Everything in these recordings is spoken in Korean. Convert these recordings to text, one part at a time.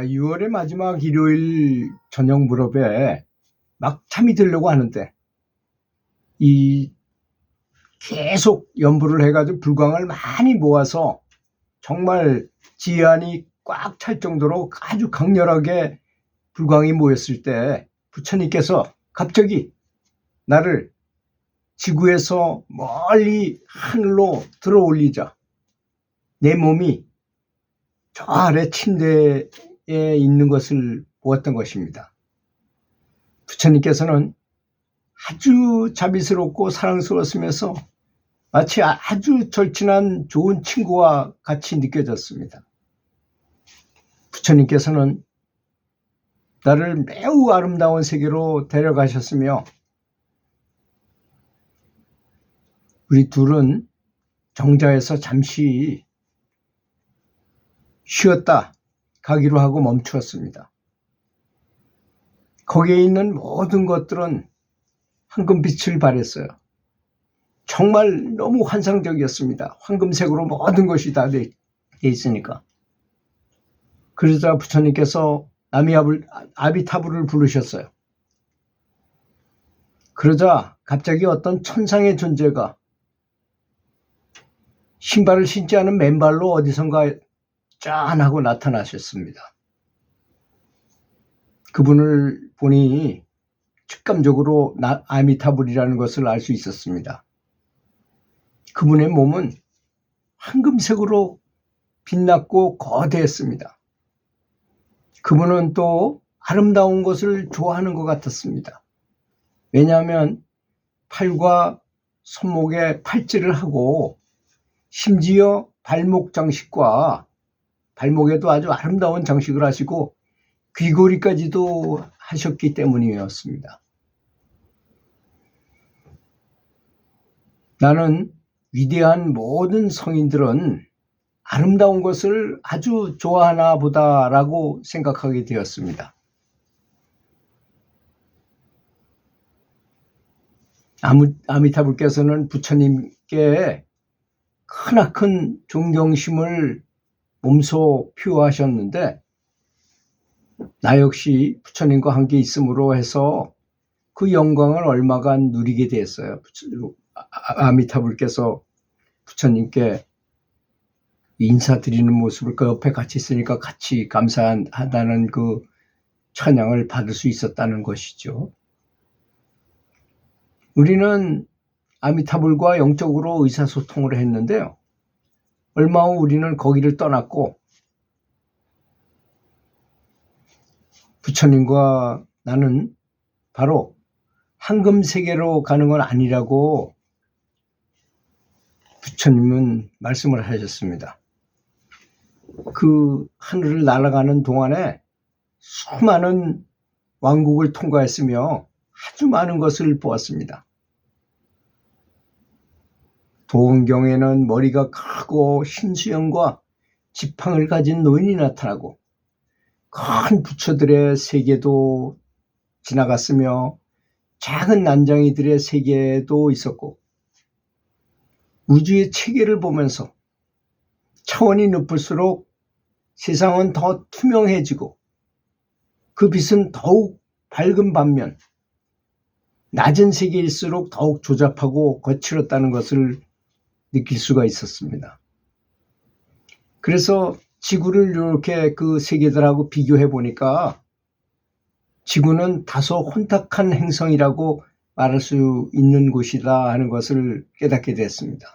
자, 6월의 마지막 일요일 저녁 무렵에 막 잠이 들려고 하는데 이 계속 연부를 해가지고 불광을 많이 모아서 정말 지안이 꽉 찰 정도로 아주 강렬하게 불광이 모였을 때 부처님께서 갑자기 나를 지구에서 멀리 하늘로 들어 올리자 내 몸이 저 아래 침대에 있는 것을 보았던 것입니다. 부처님께서는 아주 자비스럽고 사랑스러웠으면서 마치 아주 절친한 좋은 친구와 같이 느껴졌습니다. 부처님께서는 나를 매우 아름다운 세계로 데려가셨으며 우리 둘은 정자에서 잠시 쉬었다 가기로 하고 멈추었습니다. 거기에 있는 모든 것들은 황금빛을 발했어요. 정말 너무 환상적이었습니다. 황금색으로 모든 것이 다 돼 있으니까. 그러자 부처님께서 아미타불을 부르셨어요. 그러자 갑자기 어떤 천상의 존재가 신발을 신지 않은 맨발로 어디선가 짠 하고 나타나셨습니다. 그분을 보니 직감적으로 아미타불이라는 것을 알 수 있었습니다. 그분의 몸은 황금색으로 빛났고 거대했습니다. 그분은 또 아름다운 것을 좋아하는 것 같았습니다. 왜냐하면 팔과 손목에 팔찌를 하고 심지어 발목 장식과 발목에도 아주 아름다운 장식을 하시고 귀걸이까지도 하셨기 때문이었습니다. 나는 위대한 모든 성인들은 아름다운 것을 아주 좋아하나 보다라고 생각하게 되었습니다. 아미타불께서는 부처님께 크나큰 존경심을 몸소 표하셨는데 나 역시 부처님과 함께 있음으로 해서 그 영광을 얼마간 누리게 됐어요. 아미타불께서 부처님께 인사드리는 모습을 그 옆에 같이 있으니까 같이 감사하다는 그 찬양을 받을 수 있었다는 것이죠. 우리는 아미타불과 영적으로 의사소통을 했는데요. 얼마 후 우리는 거기를 떠났고 부처님과 나는 바로 황금세계로 가는 건 아니라고 부처님은 말씀을 하셨습니다. 그 하늘을 날아가는 동안에 수많은 왕국을 통과했으며 아주 많은 것을 보았습니다. 도원경에는 머리가 크고 흰수염과 지팡을 가진 노인이 나타나고 큰 부처들의 세계도 지나갔으며 작은 난장이들의 세계도 있었고 우주의 체계를 보면서 차원이 높을수록 세상은 더 투명해지고 그 빛은 더욱 밝은 반면 낮은 세계일수록 더욱 조잡하고 거칠었다는 것을 느낄 수가 있었습니다. 그래서 지구를 이렇게 그 세계들하고 비교해 보니까 지구는 다소 혼탁한 행성이라고 말할 수 있는 곳이다 하는 것을 깨닫게 됐습니다.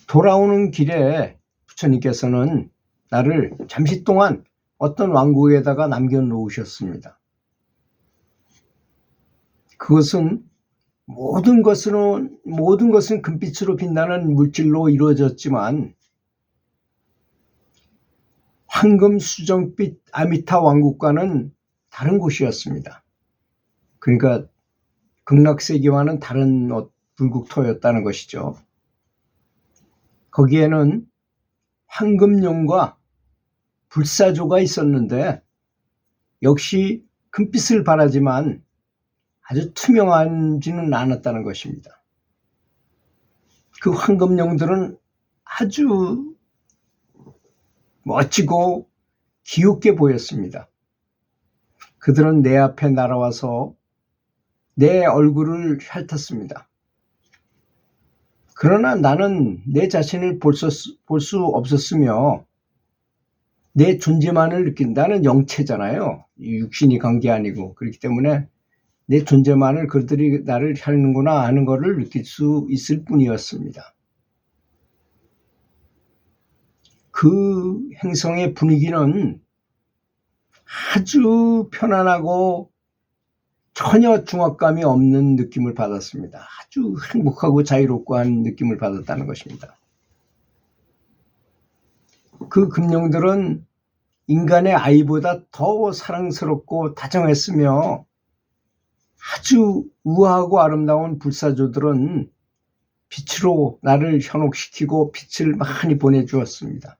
돌아오는 길에 부처님께서는 나를 잠시 동안 어떤 왕국에다가 남겨놓으셨습니다. 그것은 모든 것은 금빛으로 빛나는 물질로 이루어졌지만 황금 수정빛 아미타 왕국과는 다른 곳이었습니다. 그러니까 극락세계와는 다른 불국토였다는 것이죠. 거기에는 황금룡과 불사조가 있었는데 역시 금빛을 발하지만 아주 투명하지는 않았다는 것입니다. 그 황금룡들은 아주 멋지고 기웃게 보였습니다. 그들은 내 앞에 날아와서 내 얼굴을 핥았습니다. 그러나 나는 내 자신을 볼 수 없었으며 내 존재만을 느낀다는 영체잖아요. 육신이 간 게 아니고. 그렇기 때문에 내 존재만을 그들이 나를 핥는구나 하는 것을 느낄 수 있을 뿐이었습니다. 그 행성의 분위기는 아주 편안하고 전혀 중압감이 없는 느낌을 받았습니다. 아주 행복하고 자유롭고 한 느낌을 받았다는 것입니다. 그 금룡들은 인간의 아이보다 더 사랑스럽고 다정했으며 아주 우아하고 아름다운 불사조들은 빛으로 나를 현혹시키고 빛을 많이 보내주었습니다.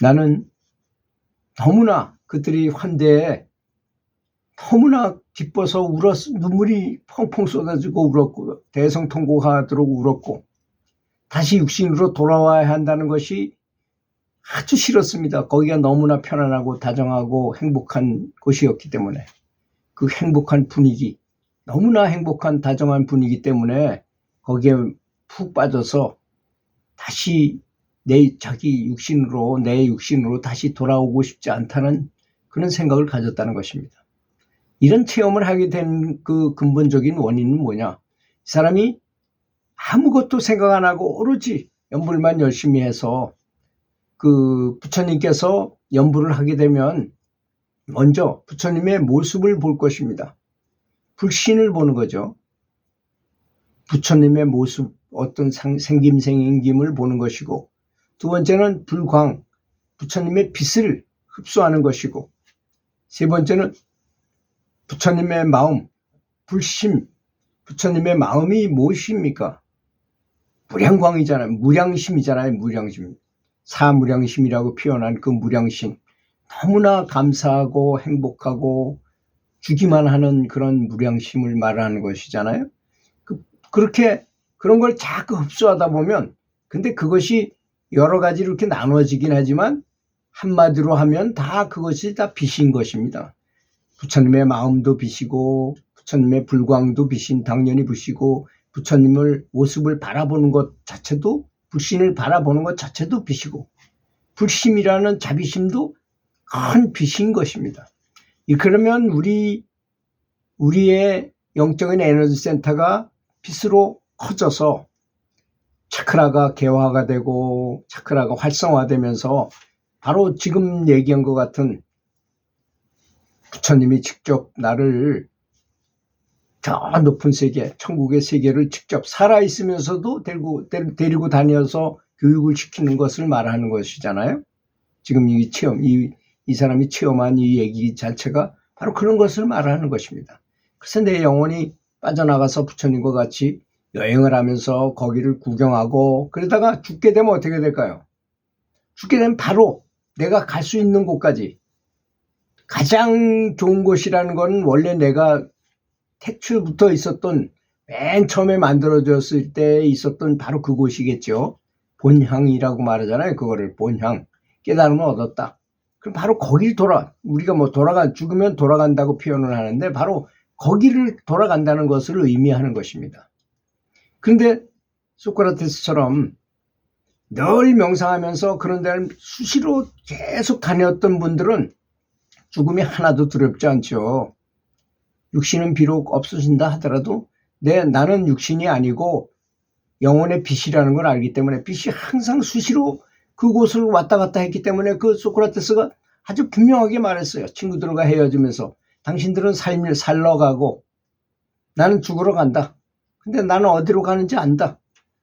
나는 너무나 그들이 환대에 너무나 기뻐서 눈물이 펑펑 쏟아지고 울었고 대성통곡하도록 울었고 다시 육신으로 돌아와야 한다는 것이 아주 싫었습니다. 거기가 너무나 편안하고 다정하고 행복한 곳이었기 때문에 그 행복한 분위기, 너무나 행복한 다정한 분위기 때문에 거기에 푹 빠져서 다시 내 육신으로 다시 돌아오고 싶지 않다는 그런 생각을 가졌다는 것입니다. 이런 체험을 하게 된 그 근본적인 원인은 뭐냐? 이 사람이 아무것도 생각 안 하고 오로지 연불만 열심히 해서 그 부처님께서 연불을 하게 되면 먼저 부처님의 모습을 볼 것입니다. 불신을 보는 거죠. 부처님의 모습, 어떤 생김을 보는 것이고, 두 번째는 불광, 부처님의 빛을 흡수하는 것이고, 세 번째는 부처님의 마음, 불심, 부처님의 마음이 무엇입니까? 무량광이잖아요. 무량심이잖아요. 무량심. 사무량심이라고 표현한 그 무량심. 너무나 감사하고 행복하고 주기만 하는 그런 무량심을 말하는 것이잖아요. 그렇게 그런 걸 자꾸 흡수하다 보면, 근데 그것이 여러 가지로 이렇게 나눠지긴 하지만 한마디로 하면 다 그것이 다 빛인 것입니다. 부처님의 마음도 빛이고 부처님의 불광도 빛인 당연히 빛이고 부처님을 모습을 바라보는 것 자체도 불신을 바라보는 것 자체도 빛이고 불심이라는 자비심도 큰 빛인 것입니다. 그러면 우리의 영적인 에너지 센터가 빛으로 커져서 차크라가 개화가 되고 차크라가 활성화되면서 바로 지금 얘기한 것 같은 부처님이 직접 나를 저 높은 세계, 천국의 세계를 직접 살아있으면서도 데리고 다녀서 교육을 시키는 것을 말하는 것이잖아요. 지금 이 체험, 이 사람이 체험한 이 얘기 자체가 바로 그런 것을 말하는 것입니다. 그래서 내 영혼이 빠져나가서 부처님과 같이 여행을 하면서 거기를 구경하고 그러다가 죽게 되면 어떻게 될까요? 죽게 되면 바로 내가 갈 수 있는 곳까지 가장 좋은 곳이라는 건 원래 내가 태초부터 있었던 맨 처음에 만들어졌을 때 있었던 바로 그곳이겠죠. 본향이라고 말하잖아요. 그거를 본향. 깨달음을 얻었다. 그럼 바로 거길 우리가 죽으면 돌아간다고 표현을 하는데 바로 거기를 돌아간다는 것을 의미하는 것입니다. 그런데 소크라테스처럼 늘 명상하면서 그런 데를 수시로 계속 다녔던 분들은 죽음이 하나도 두렵지 않죠. 육신은 비록 없어진다 하더라도 나는 육신이 아니고 영혼의 빛이라는 걸 알기 때문에 빛이 항상 수시로 그곳을 왔다 갔다 했기 때문에 그 소크라테스가 아주 분명하게 말했어요. 친구들과 헤어지면서 당신들은 살러 가고 나는 죽으러 간다. 근데 나는 어디로 가는지 안다.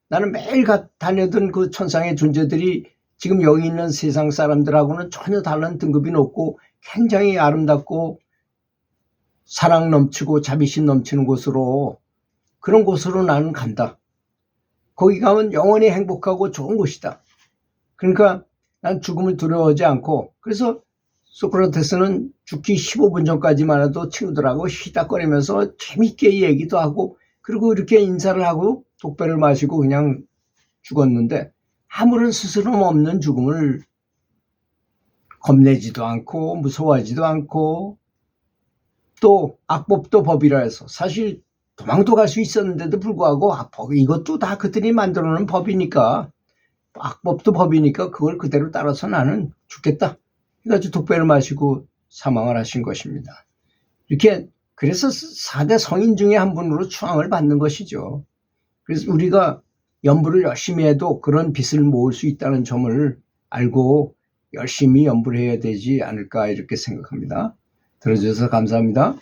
나는 매일 다니던 그 천상의 존재들이 지금 여기 있는 세상 사람들하고는 전혀 다른 등급이 높고 굉장히 아름답고 사랑 넘치고 자비심 넘치는 곳으로 그런 곳으로 나는 간다. 거기 가면 영원히 행복하고 좋은 곳이다. 그러니까 난 죽음을 두려워하지 않고 그래서 소크라테스는 죽기 15분 전까지만 해도 친구들하고 희닥거리면서 재밌게 얘기도 하고 그리고 이렇게 인사를 하고 독배를 마시고 그냥 죽었는데 아무런 스스럼 없는 죽음을 겁내지도 않고 무서워하지도 않고 또 악법도 법이라 해서 사실 도망도 갈 수 있었는데도 불구하고 이것도 다 그들이 만들어 놓은 법이니까 악법도 법이니까 그걸 그대로 따라서 나는 죽겠다 해가지고 독배를 마시고 사망을 하신 것입니다. 이렇게 그래서 4대 성인 중에 한 분으로 추앙을 받는 것이죠. 그래서 우리가 연부를 열심히 해도 그런 빚을 모을 수 있다는 점을 알고 열심히 연부를 해야 되지 않을까 이렇게 생각합니다. 들어주셔서 감사합니다.